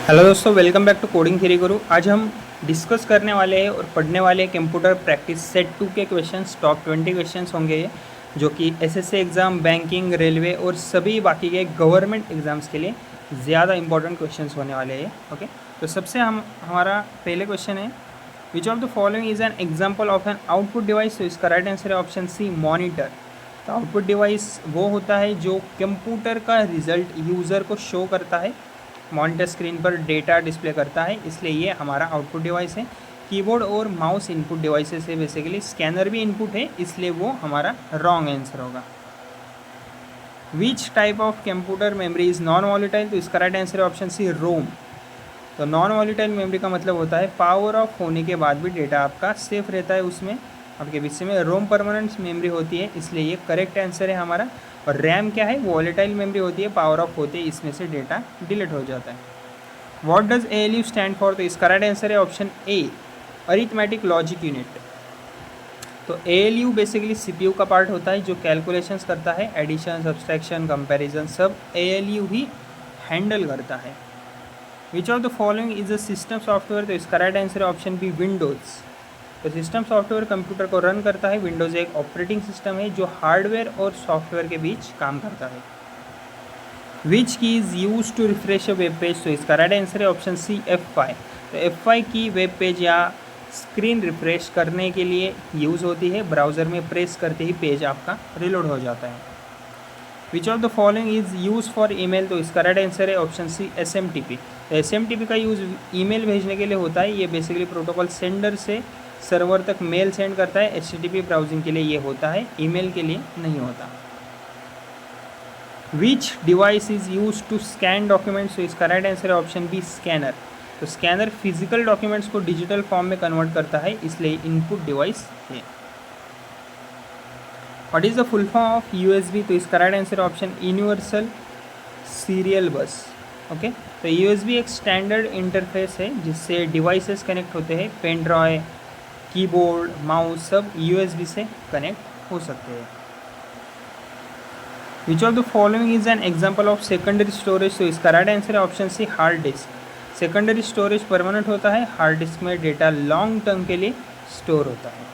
Hello दोस्तों, welcome back to coding theory guru. आज हम डिस्कस करने वाले हैं और पढ़ने वाले हैं कंप्यूटर प्रैक्टिस सेट 2 के क्वेश्चंस। टॉप 20 क्वेश्चंस होंगे ये, जो कि एसएससी एग्ज़ाम, बैंकिंग, रेलवे और सभी बाकी के गवर्नमेंट एग्ज़ाम्स के लिए ज़्यादा इंपॉर्टेंट क्वेश्चंस होने वाले हैं। ओके, तो सबसे हमारा पहले क्वेश्चन है, which of the following is an example of an output device. तो इसका राइट आंसर है ऑप्शन सी, मॉनिटर। तो आउटपुट डिवाइस वो होता है जो कंप्यूटर का रिजल्ट यूज़र को शो करता है, मॉनिटर स्क्रीन पर डेटा डिस्प्ले करता है, इसलिए ये हमारा आउटपुट डिवाइस है। कीबोर्ड और माउस इनपुट डिवाइसेस है बेसिकली। स्कैनर भी इनपुट है, इसलिए वो हमारा रॉन्ग आंसर होगा। Which type of computer memory is non volatile. तो इसका राइट आंसर है ऑप्शन सी, रोम। तो नॉन वॉलेटाइल मेमोरी का मतलब होता है पावर ऑफ होने के बाद भी डेटा आपका सेफ रहता है उसमें, आपके विषय में। रोम परमानेंट मेमोरी होती है, इसलिए ये करेक्ट आंसर है हमारा। और रैम क्या है, वॉलेटाइल मेमोरी होती है, पावर ऑफ होते ही इसमें से डेटा डिलीट हो जाता है। What does ALU stand for. तो इसका राइट आंसर है option A, arithmetic logic unit. तो ALU बेसिकली CPU का पार्ट होता है जो कैलकुलेशंस करता है, एडिशन, सब्सट्रैक्शन, कंपैरिजन सब ALU ही हैंडल करता है। Which of the following is a system software. तो इसका राइट आंसर है ऑप्शन बी, विंडोज़। तो सिस्टम सॉफ्टवेयर कंप्यूटर को रन करता है। विंडोज़ एक ऑपरेटिंग सिस्टम है जो हार्डवेयर और सॉफ्टवेयर के बीच काम करता है। Which key is use to refresh a web page. तो इसका राइट आंसर है ऑप्शन सी, F5। तो F5 की वेब पेज या स्क्रीन रिफ्रेश करने के लिए यूज़ होती है। ब्राउज़र में प्रेस करते ही पेज आपका रिलोड हो जाता है। Which of the following is use for email. तो इसका राइट आंसर है ऑप्शन सी, SMTP। तो SMTP का यूज़ ईमेल भेजने के लिए होता है। ये बेसिकली प्रोटोकॉल सेंडर से सर्वर तक मेल सेंड करता है। HTTP ब्राउजिंग के लिए ये होता है, ईमेल के लिए नहीं होता। Which device is use to scan documents. तो इसका राइट आंसर है ऑप्शन बी, स्कैनर। तो स्कैनर फिजिकल डॉक्यूमेंट्स को डिजिटल फॉर्म में कन्वर्ट करता है, इसलिए इनपुट डिवाइस है। What is the full form of USB। तो इसका right answer option universal serial bus. Okay, तो USB एक स्टैंडर्ड इंटरफेस है जिससे डिवाइसेस कनेक्ट होते हैं। पेन ड्राइव, कीबोर्ड, माउस सब USB से कनेक्ट हो सकते हैं। Which of the following is an example of secondary storage. तो इसका राइट आंसर है option C, hard disk. Secondary storage permanent होता है, हार्ड डिस्क में डेटा लॉन्ग टर्म के लिए स्टोर होता है।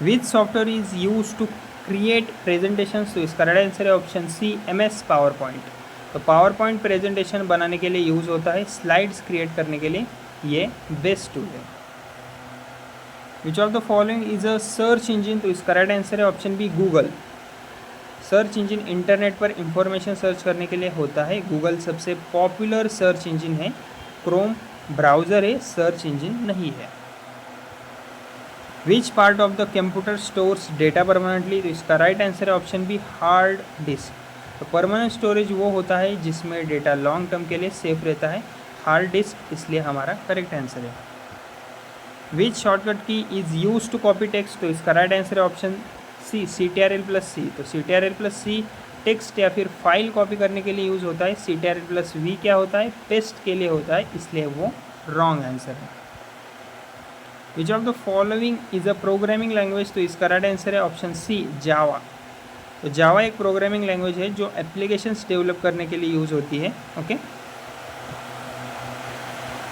Which software is use to create presentations. तो इसका राइट आंसर है option C, MS power point. तो पावर पॉइंट प्रेजेंटेशन बनाने के लिए यूज़ होता है, स्लाइड्स क्रिएट करने के लिए ये बेस्ट टूल है। Which of the following is a search engine. तो इसका राइट आंसर है option B, Google. Search engine internet पर इंफॉर्मेशन सर्च करने के लिए होता है। गूगल सबसे पॉपुलर सर्च इंजिन है। क्रोम ब्राउज़र है, सर्च इंजिन नहीं है। Which part of the computer stores data permanently. तो इसका राइट आंसर है ऑप्शन बी, हार्ड डिस्क। तो परमानेंट स्टोरेज वो होता है जिसमें डेटा लॉन्ग टर्म के लिए सेफ रहता है, हार्ड डिस्क, इसलिए हमारा करेक्ट आंसर है। Which shortcut key is use to copy text. तो इसका राइट आंसर है ऑप्शन सी, CTRL+C। तो CTRL+C टेक्स्ट या फिर फाइल कॉपी करने के लिए यूज़ होता है। CTRL+V क्या होता है, पेस्ट के लिए होता है, इसलिए वो रॉन्ग आंसर है। Which of the following is a programming language. तो इसका राइट आंसर है ऑप्शन सी, जावा। तो जावा एक प्रोग्रामिंग लैंग्वेज है जो एप्लीकेशंस डेवलप करने के लिए यूज़ होती है। Okay,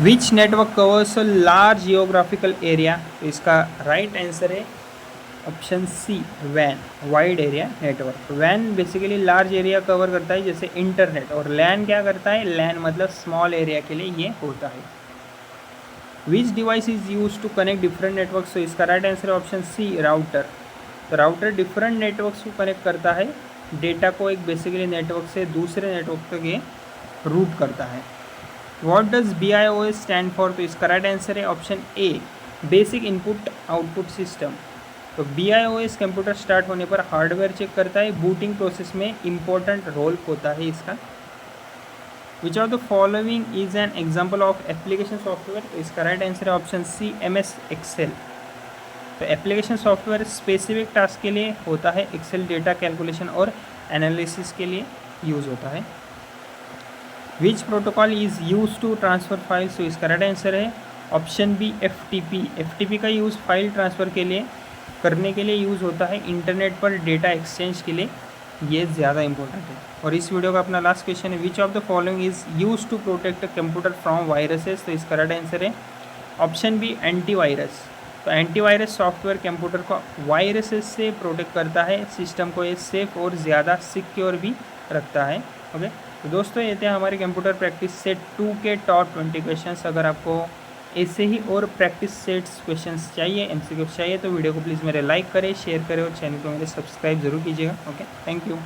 which network covers a large geographical area. तो इसका राइट आंसर है ऑप्शन सी, वैन, वाइड एरिया नेटवर्क। वैन बेसिकली लार्ज एरिया कवर करता है जैसे इंटरनेट, और लैन क्या करता है, लैन मतलब स्मॉल एरिया के लिए ये होता है। Which device is use to connect different networks. तो इसका राइट आंसर है ऑप्शन सी, राउटर। तो राउटर डिफरेंट नेटवर्क्स को कनेक्ट करता है, डेटा को एक बेसिकली नेटवर्क से दूसरे नेटवर्क तक ये रूट करता है। What does BIOS stand for. तो इसका राइट आंसर है option A, basic input output system. तो BIOS कंप्यूटर स्टार्ट होने पर हार्डवेयर चेक करता है, बूटिंग प्रोसेस में इंपॉर्टेंट रोल होता है इसका। विच of the following is an example of application software. तो इसका राइट आंसर है ऑप्शन सी, MS एक्सेल। तो एप्लीकेशन सॉफ्टवेयर स्पेसिफिक टास्क के लिए होता है, एक्सेल डेटा कैलकुलेशन और एनालिसिस के लिए यूज़ होता है। Which protocol is use to transfer files. तो इसका राइट आंसर है ऑप्शन बी, FTP। FTP का यूज़ फाइल ट्रांसफ़र के लिए करने के लिए यूज़ होता है, इंटरनेट पर डेटा एक्सचेंज के लिए ये ज़्यादा इंपॉर्टेंट है। और इस वीडियो का अपना लास्ट क्वेश्चन है, which of the following is use to protect computer from viruses. तो इसका राइट आंसर है ऑप्शन बी, एंटीवायरस। तो एंटीवायरस सॉफ्टवेयर कंप्यूटर को वायरसेस से प्रोटेक्ट करता है, सिस्टम को ये सेफ और ज़्यादा सिक्योर भी रखता है। ओके, तो दोस्तों ये थे हमारे कंप्यूटर प्रैक्टिस सेट 2 के टॉप 20 क्वेश्चंस। अगर आपको ऐसे ही और प्रैक्टिस सेट्स क्वेश्चंस चाहिए, एमसीक्यूज चाहिए, तो वीडियो को प्लीज़ मेरे लाइक करें, शेयर करें और चैनल को मेरे सब्सक्राइब जरूर कीजिएगा। Okay, thank you.